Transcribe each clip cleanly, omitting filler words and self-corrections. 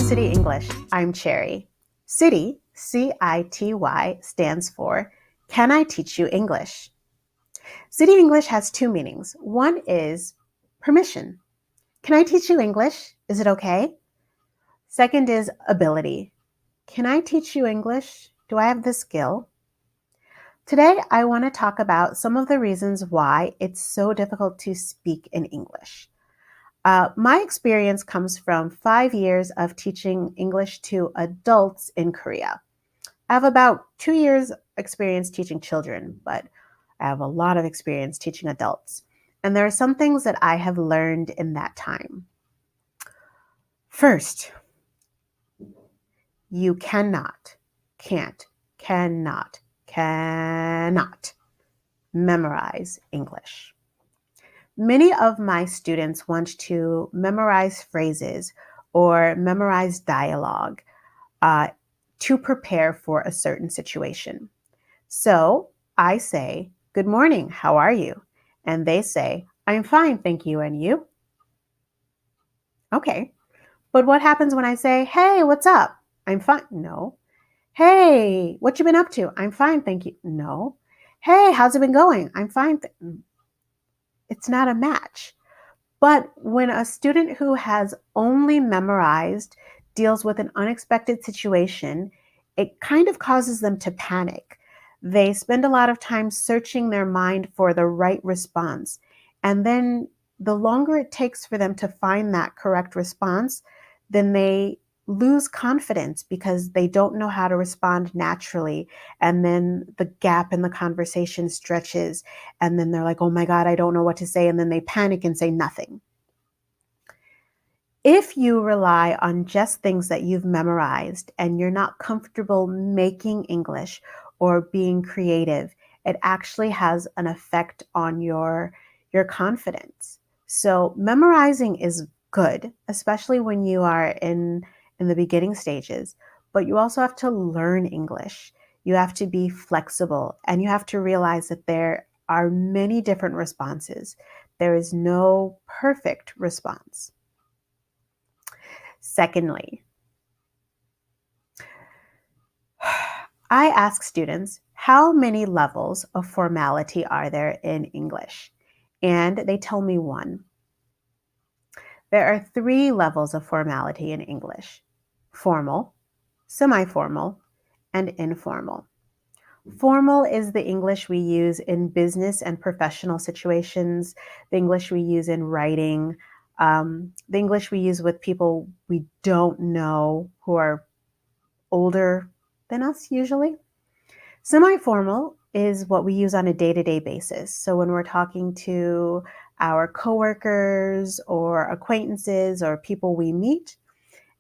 City English. I'm Cherri. City, C-I-T-Y, stands for Can I Teach You English? City English has two meanings. One is permission. Can I teach you English? Is it okay? Second is ability. Can I teach you English? Do I have the skill? Today, I want to talk about some of the reasons why it's so difficult to speak in English. My experience comes from 5 years of teaching English to adults in Korea. I have about 2 years experience teaching children, but I have a lot of experience teaching adults. And there are some things that I have learned in that time. First, you cannot memorize English. Many of my students want to memorize phrases or memorize dialogue to prepare for a certain situation. So I say, "Good morning, how are you?" And they say, "I'm fine, thank you, and you?" Okay, but what happens when I say, "Hey, what's up?" "I'm fine." No. "Hey, what you been up to?" "I'm fine, thank you." No. "Hey, how's it been going?" "I'm fine. It's not a match. But when a student who has only memorized deals with an unexpected situation, it kind of causes them to panic. They spend a lot of time searching their mind for the right response. And then the longer it takes for them to find that correct response, then they lose confidence because they don't know how to respond naturally. And then the gap in the conversation stretches. And then they're like, "Oh my God, I don't know what to say." And then they panic and say nothing. If you rely on just things that you've memorized and you're not comfortable making English or being creative, it actually has an effect on your confidence. So memorizing is good, especially when you are in the beginning stages, but you also have to learn English. You have to be flexible and you have to realize that there are many different responses. There is no perfect response. Secondly, I ask students, how many levels of formality are there in English? And they tell me one. There are 3 levels of formality in English: formal, semi-formal, and informal. Formal is the English we use in business and professional situations, the English we use in writing, the English we use with people we don't know who are older than us usually. Semi-formal is what we use on a day-to-day basis. So when we're talking to our coworkers or acquaintances or people we meet,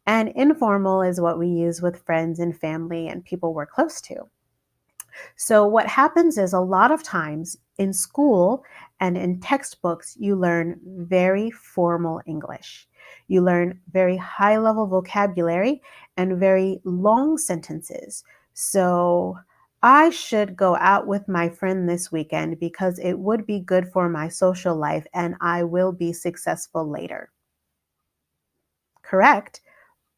and informal is what we use with friends and family and people we're close to. So what happens is a lot of times in school and in textbooks, you learn very formal English. You learn very high-level vocabulary and very long sentences. So I should go out with my friend this weekend because it would be good for my social life and I will be successful later. Correct.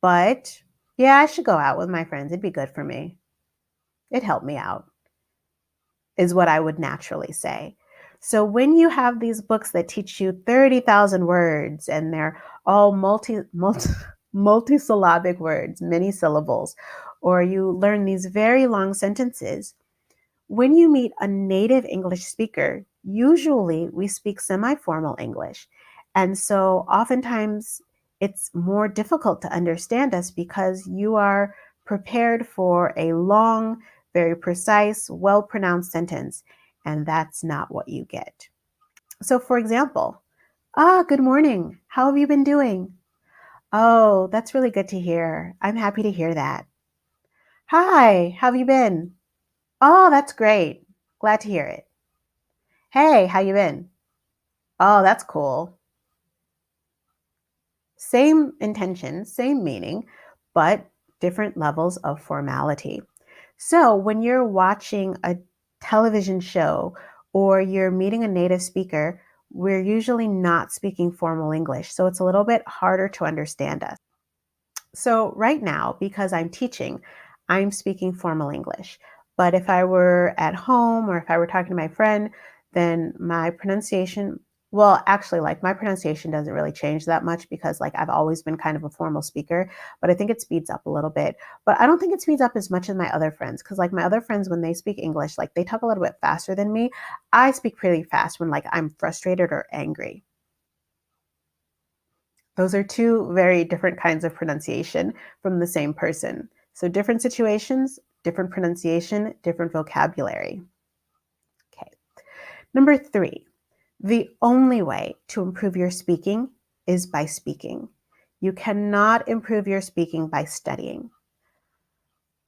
But yeah, I should go out with my friends. It'd be good for me. It'd help me out, is what I would naturally say. So when you have these books that teach you 30,000 words and they're all multisyllabic words, many syllables, or you learn these very long sentences, when you meet a native English speaker, usually we speak semi-formal English. And so oftentimes it's more difficult to understand us because you are prepared for a long, very precise, well-pronounced sentence, and that's not what you get. So for example, good morning. How have you been doing? Oh, that's really good to hear. I'm happy to hear that. Hi, how have you been? Oh, that's great. Glad to hear it. Hey, how you been? Oh, that's cool. Same intention, same meaning, but different levels of formality. So when you're watching a television show or you're meeting a native speaker, we're usually not speaking formal English, so it's a little bit harder to understand us. So right now, because I'm teaching, I'm speaking formal English. But if I were at home or if I were talking to my friend, then my pronunciation, well, actually, like my pronunciation doesn't really change that much because like I've always been kind of a formal speaker, but I think it speeds up a little bit. But I don't think it speeds up as much as my other friends because like my other friends, when they speak English, like they talk a little bit faster than me. I speak pretty fast when like I'm frustrated or angry. Those are two very different kinds of pronunciation from the same person. So, different situations, different pronunciation, different vocabulary. Okay. Number three, the only way to improve your speaking is by speaking. You cannot improve your speaking by studying.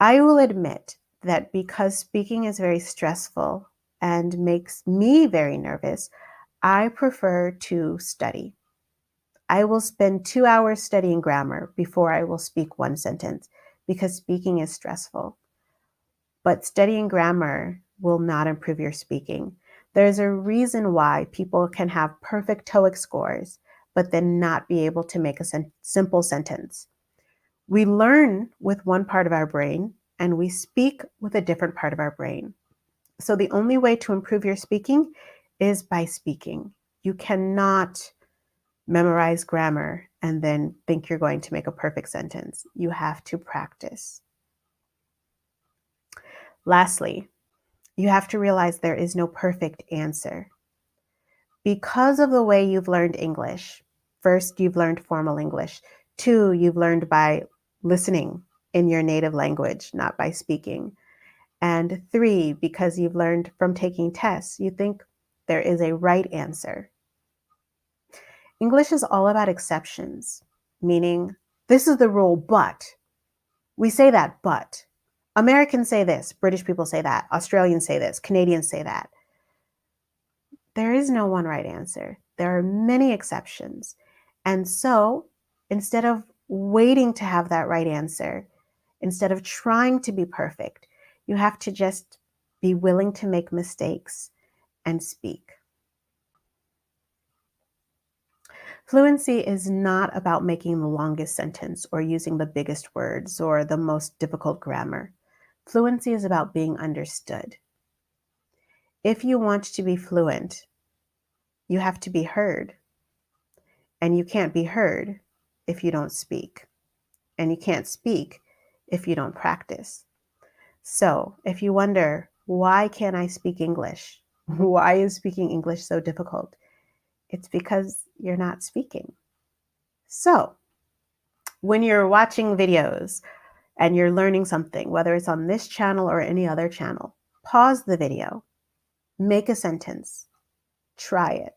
I will admit that because speaking is very stressful and makes me very nervous, I prefer to study. I will spend 2 hours studying grammar before I will speak one sentence because speaking is stressful. But studying grammar will not improve your speaking. There's a reason why people can have perfect TOEIC scores, but then not be able to make a simple sentence. We learn with one part of our brain and we speak with a different part of our brain. So the only way to improve your speaking is by speaking. You cannot memorize grammar and then think you're going to make a perfect sentence. You have to practice. Lastly, you have to realize there is no perfect answer. Because of the way you've learned English, first, you've learned formal English. Two, you've learned by listening in your native language, not by speaking. And three, because you've learned from taking tests, you think there is a right answer. English is all about exceptions, meaning this is the rule, but we say that, but Americans say this, British people say that, Australians say this, Canadians say that. There is no one right answer. There are many exceptions. And so instead of waiting to have that right answer, instead of trying to be perfect, you have to just be willing to make mistakes and speak. Fluency is not about making the longest sentence or using the biggest words or the most difficult grammar. Fluency is about being understood. If you want to be fluent, you have to be heard. And you can't be heard if you don't speak. And you can't speak if you don't practice. So if you wonder, why can't I speak English? Why is speaking English so difficult? It's because you're not speaking. So when you're watching videos and you're learning something, whether it's on this channel or any other channel, pause the video, make a sentence, try it.